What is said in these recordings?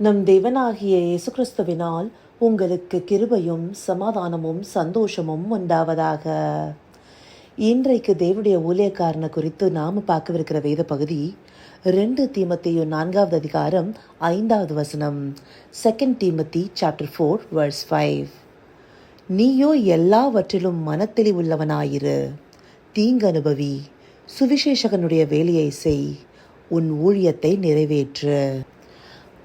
நம் தேவனாகிய இயேசு கிறிஸ்துவினால் உங்களுக்கு கிருபையும் சமாதானமும் சந்தோஷமும் உண்டாவதாக. இன்றைக்கு தேவனுடைய ஊழியக்காரனை குறித்து நாம் பார்க்கவிருக்கிற வேத பகுதி 2 தீமோத்தேயு 4வது அதிகாரம் 5வது வசனம். 2 தீமோத்தி சாப்டர் 4 verse 5. நீயோ எல்லாவற்றிலும் மனத்தெளிவுள்ளவனாயிரு, தீங்கு அனுபவி, சுவிசேஷகனுடைய வேலையை செய், உன் ஊழியத்தை நிறைவேற்று.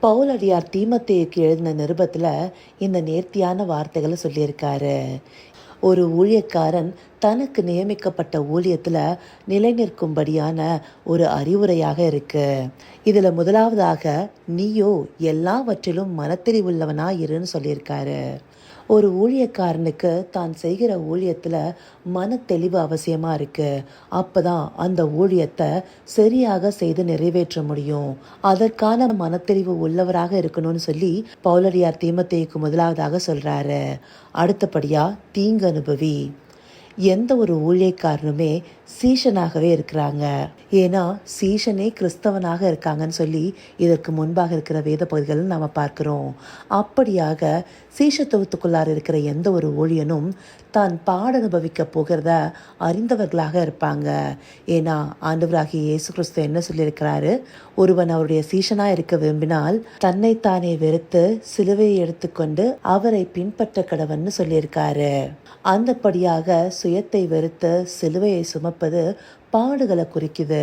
பவுலடியார் தீமோத்தேயுக்கு எழுதின நிருபத்தில் இந்த நேர்த்தியான வார்த்தைகளை சொல்லியிருக்காரு. ஒரு ஊழியக்காரன் தனக்கு நியமிக்கப்பட்ட ஊழியத்தில் நிலைநிற்கும்படியான ஒரு அறிவுரையாக இருக்கு. இதில் முதலாவதாக நீயோ எல்லாவற்றிலும் மனத்தெளிவுள்ளவனாக இருன்னு சொல்லியிருக்காரு. ஒரு ஊழியக்காரனுக்கு தான் செய்கிற ஊழியத்தில் மனத்தெளிவு அவசியமாக இருக்குது. அப்போ தான் அந்த ஊழியத்தை சரியாக செய்து நிறைவேற்ற முடியும். அதற்கான மனத்தெளிவு உள்ளவராக இருக்கணும்னு சொல்லி பவுலடியார் தீமோத்தேயுக்கு முதலாவதாக சொல்கிறாரு. அடுத்தபடியாக தீங்கு அனுபவி. எந்த ஒரு ஊழியக்காரனுமே சீஷனாகவே இருக்கிறாங்க. ஏன்னா சீஷனே கிறிஸ்தவனாக இருக்காங்கன்னு சொல்லி இதற்கு முன்பாக இருக்கிற வேத பகுதிகளை நாம் பார்க்கிறோம். அப்படியாக சீஷத்துவத்துக்குள்ளார இருக்கிற எந்த ஒரு ஊழியனும் தான் பாட அனுபவிக்க போகிறத அறிந்தவர்களாக இருப்பாங்க. ஏன்னா ஆண்டவராகிய இயேசு கிறிஸ்து என்ன சொல்லியிருக்கிறாரு? ஒருவன் அவருடைய சீஷனாக இருக்க விரும்பினால் தன்னைத்தானே வெறுத்து சிலுவையை எடுத்துக்கொண்டு அவரை பின்பற்ற கடவன்னு சொல்லியிருக்காரு. அந்தபடியாக சுயத்தை வெறுத்து சிலுவையை சுமப்பது பாடுகளை குறிக்குது.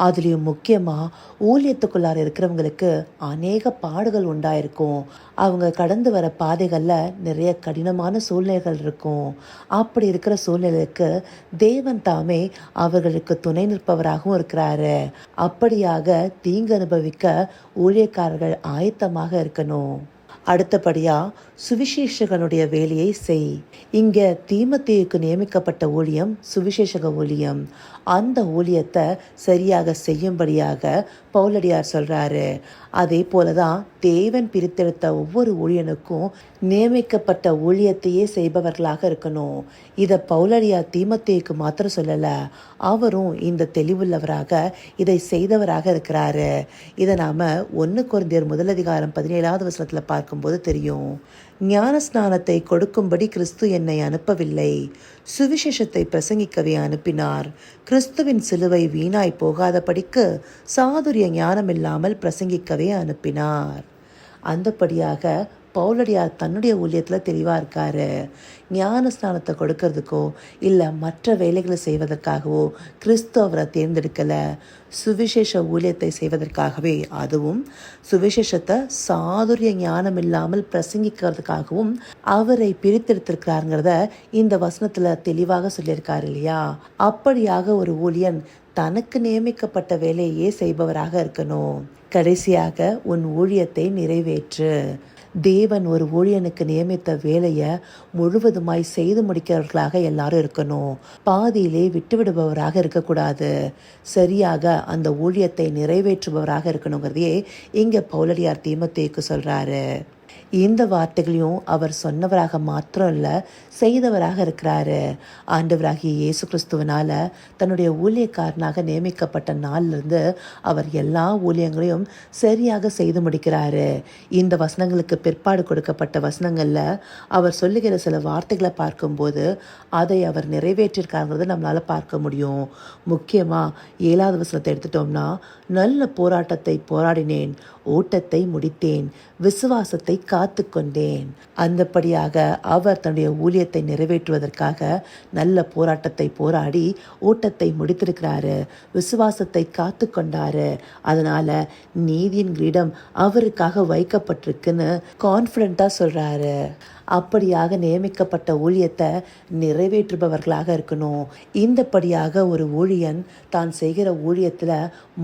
அதுலேயும் முக்கியமாக ஊழியத்துக்குள்ளார இருக்கிறவங்களுக்கு அநேக பாடுகள் உண்டாயிருக்கும். அவங்க கடந்து வர பாதைகளில் நிறைய கடினமான சூழ்நிலைகள் இருக்கும். அப்படி இருக்கிற சூழ்நிலைக்கு தேவன் தாமே அவர்களுக்கு துணை நிற்பவராகவும் இருக்கிறாரு. அப்படியாக தீங்கு அனுபவிக்க ஊழியக்காரர்கள் ஆயத்தமாக இருக்கணும். அடுத்தபடியா சுவிசேஷகனுடைய வேலையை செய். இங்க தீமோத்தேயுக்கு நியமிக்கப்பட்ட ஊழியம் சுவிசேஷக ஊழியம். அந்த ஊழியத்தை சரியாக செய்யும்படியாக பவுலடியார் சொல்றாரு. அதே போலதான் தேவன் பிரித்தெடுத்த ஒவ்வொரு ஊழியனுக்கும் நியமிக்கப்பட்ட ஊழியத்தையே செய்பவர்களாக இருக்கணும். இதை பவுலடியார் தீமோத்தேயுக்கு மாத்திரம் சொல்லல, அவரும் இந்த தெளிவுள்ளவராக இதை செய்தவராக இருக்கிறாரு. இதை நாம 1 கொரிந்தியர் 1:17 வசனத்துல பார்க்கும்போது தெரியும். ஞான ஸ்நானத்தை கொடுக்கும்படி கிறிஸ்து என்னை அனுப்பவில்லை, சுவிசேஷத்தை பிரசங்கிக்கவே அனுப்பினார். கிறிஸ்துவின் சிலுவை வீணாய் போகாதபடிக்கு சாதுரிய ஞானமில்லாமல் பிரசங்கிக்கவே அனுப்பினார். அந்தபடியாக பவுலடியார் தன்னுடைய ஊழியத்தில் தெளிவாக இருக்காரு. ஞான ஸ்நானத்தை கொடுக்கறதுக்கோ இல்லை மற்ற வேலைகளை செய்வதற்காகவோ கிறிஸ்து அவரை தேர்ந்தெடுக்கலை. சுவிசேஷ ஊழியத்தை செய்வதற்காகவே, அதுவும் சுவிசேஷத்தை சாதுரிய ஞானம் இல்லாமல் பிரசங்கிக்கிறதுக்காகவும் அவரை பிரித்தெடுத்திருக்கிறாருங்கிறத இந்த வசனத்தில் தெளிவாக சொல்லியிருக்காரு இல்லையா? அப்படியாக ஒரு ஊழியன் தனக்கு நியமிக்கப்பட்ட வேலையே செய்பவராக இருக்கணும். கடைசியாக உன் ஊழியத்தை நிறைவேற்று. தேவன் ஒரு ஊழியனுக்கு நியமித்த வேலையை முழுவதுமாய் செய்து முடிக்கிறவர்களாக எல்லாரும் இருக்கணும். பாதியிலே விட்டுவிடுபவராக இருக்கக்கூடாது. சரியாக அந்த ஊழியத்தை நிறைவேற்றுபவராக இருக்கணுங்கிறதையே இங்கே பவுலடியார் தீமோத்தேயுக்கு சொல்றாரு. இந்த வார்த்தைகளையும் அவர் சொன்னவராக மாத்திரம் இல்லை, செய்தவராக இருக்கிறாரு. ஆண்டவராகிய இயேசு கிறிஸ்துவனால தன்னுடைய ஊழியக்காரனாக நியமிக்கப்பட்ட நாளிலிருந்து அவர் எல்லா ஊழியங்களையும் சரியாக செய்து முடிக்கிறாரு. இந்த வசனங்களுக்கு பிற்பாடு கொடுக்கப்பட்ட வசனங்களில் அவர் சொல்லுகிற சில வார்த்தைகளை பார்க்கும்போது அதை அவர் நிறைவேற்றிருக்காங்கிறத நம்மளால் பார்க்க முடியும். முக்கியமாக 7வது வசனத்தை எடுத்துட்டோம்னா, நல்ல போராட்டத்தை போராடினேன், ஓட்டத்தை முடித்தேன், விசுவாசத்தை காத்து கொண்டேன். அந்தபடியாக அவர் தன்னுடைய ஊழியத்தை நிறைவேற்றுவதற்காக நல்ல போராட்டத்தை போராடி ஓட்டத்தை முடித்திருக்கிறாரு, விசுவாசத்தை காத்து கொண்டாரு. அதனால நீதியின் கிரீடம் அவருக்காக வைக்கப்பட்டிருக்குன்னு கான்ஃபிடென்ட்டா சொல்றாரு. அப்படியாக நியமிக்கப்பட்ட ஊழியத்தை நிறைவேற்றுபவர்களாக இருக்கணும். இந்தபடியாக ஒரு ஊழியன் தான் செய்கிற ஊழியத்தில்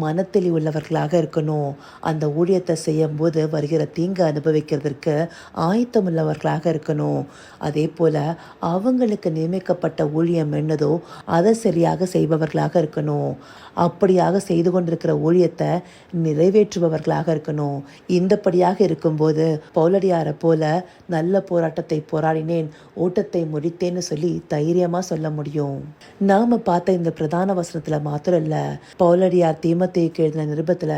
மனத்தெளிவுள்ளவர்களாக இருக்கணும். அந்த ஊழியத்தை செய்யும் போது வருகிற தீங்கு அனுபவிக்கிறதுக்கு ஆயத்தமுள்ளவர்களாக இருக்கணும். அதே போல் அவங்களுக்கு நியமிக்கப்பட்ட ஊழியம் என்னதோ அதை சரியாக செய்பவர்களாக இருக்கணும். அப்படியாக செய்து கொண்டிருக்கிற ஊழியத்தை நிறைவேற்றுபவர்களாக இருக்கணும். இந்தபடியாக இருக்கும்போது பவுலடியாரை போல நல்ல போராட்டம் போராட்டத்தை போராடினேன், ஓட்டத்தை முடித்தேன்னு சொல்லி தைரியமா சொல்ல முடியும். நாம பார்த்த இந்த பிரதான வசனத்துல மாத்திரம் இல்ல, பவுலடியார் தீமோத்தேயுக்கு எழுதின நிருபத்துல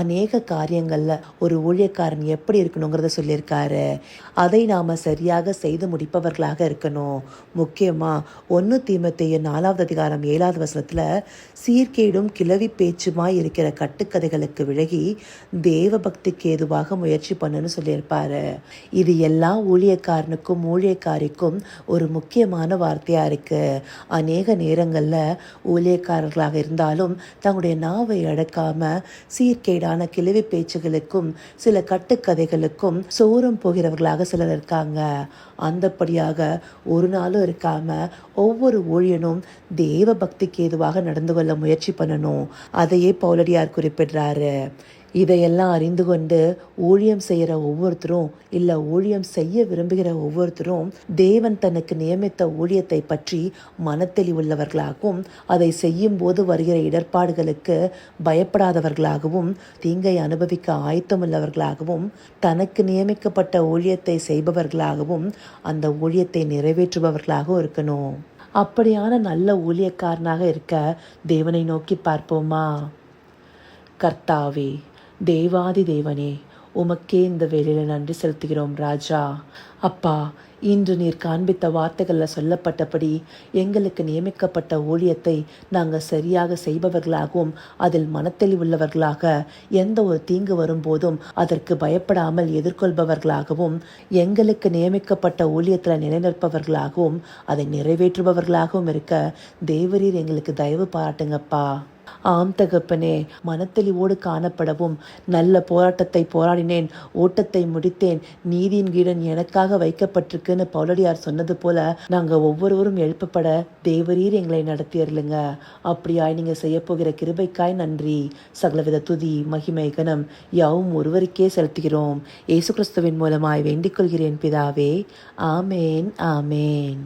அநேக காரியங்கள்ல ஒரு ஊழியக்காரன் எப்படி இருக்கணுங்கிறத சொல்லியிருக்காரு. அதை நாம சரியாக செய்து முடிப்பவர்களாக இருக்கணும். முக்கியமா 1 தீமோத்தேயு 4வது அதிகாரம் 7வது வசனத்துல சீர்கேடும் கிளவி பேச்சுமாய் இருக்கிற கட்டுக்கதைகளுக்கு விலகி தேவ பக்திக்கு ஏதுவாக முயற்சி பண்ணுன்னு சொல்லியிருப்பாரு. இது எல்லா ஊழியக்காரனுக்கும் ஊழியக்காரிக்கும் ஒரு முக்கியமான வார்த்தையா இருக்கு. அநேக நேரங்கள்ல ஊழியக்காரர்களாக இருந்தாலும் தங்களுடைய நாவை அடக்காம சீர்கேடான கிளவி பேச்சுகளுக்கும் சில கட்டுக்கதைகளுக்கும் சோரம் போகிறவர்களாக சிலர் இருக்காங்க. அந்தப்படியாக ஒரு நாளும் இருக்காம ஒவ்வொரு ஊழியனும் தேவ பக்திக்கு ஏதுவாக நடந்து கொள்ள முயற்சி பண்ணணும். அதையே பவுலடியார் குறிப்பிடுறாரு. இதையெல்லாம் அறிந்து கொண்டு ஊழியம் செய்கிற ஒவ்வொருத்தரும் இல்லை ஊழியம் செய்ய விரும்புகிற ஒவ்வொருத்தரும் தேவன் தனக்கு நியமித்த ஊழியத்தை பற்றி மனத்தெளிவுள்ளவர்களாகவும் அதை செய்யும் போது வருகிற இடர்பாடுகளுக்கு பயப்படாதவர்களாகவும் தீங்கை அனுபவிக்க ஆயத்தமுள்ளவர்களாகவும் தனக்கு நியமிக்கப்பட்ட ஊழியத்தை செய்பவர்களாகவும் அந்த ஊழியத்தை நிறைவேற்றுபவர்களாகவும் இருக்கணும். அப்படியான நல்ல ஊழியக்காரனாக இருக்க தேவனை நோக்கி பார்ப்போமா? கர்த்தாவே, தேவாதி தேவனே, உமக்கே இந்த வேளையில் நன்றி செலுத்துகிறோம் ராஜா. அப்பா, இன்று நீர் காண்பித்த வார்த்தைகளில் சொல்லப்பட்டபடி எங்களுக்கு நியமிக்கப்பட்ட ஊழியத்தை நாங்கள் சரியாக செய்பவர்களாகவும் அதில் மனத்தெளிவுள்ளவர்களாக எந்த ஒரு தீங்கு வரும்போதும் அதற்கு பயப்படாமல் எதிர்கொள்பவர்களாகவும் எங்களுக்கு நியமிக்கப்பட்ட ஊழியத்தில் நிலைநிற்பவர்களாகவும் அதை நிறைவேற்றுபவர்களாகவும் இருக்க தேவரீர் எங்களுக்கு தயவு பாராட்டுங்கப்பா. ஆம் தகப்பனே, மனத்தெளிவோடு காணப்படவும் நல்ல போராட்டத்தை போராடினேன், ஓட்டத்தை முடித்தேன், நீதியின் கீடன் எனக்காக வைக்கப்பட்டிருக்குன்னு பவுலடியார் சொன்னது போல நாங்கள் ஒவ்வொருவரும் எழுப்பப்பட தேவரீர் எங்களை நடத்தியருளுங்க. அப்படியாய் நீங்கள் செய்ய போகிற கிருபைக்காய் நன்றி. சகலவித துதி மகிமை கனம் யாவும் ஒருவருக்கே செலுத்துகிறோம். இயேசு கிறிஸ்துவின் மூலமாய் வேண்டிக் கொள்கிறேன் பிதாவே. ஆமேன், ஆமேன்.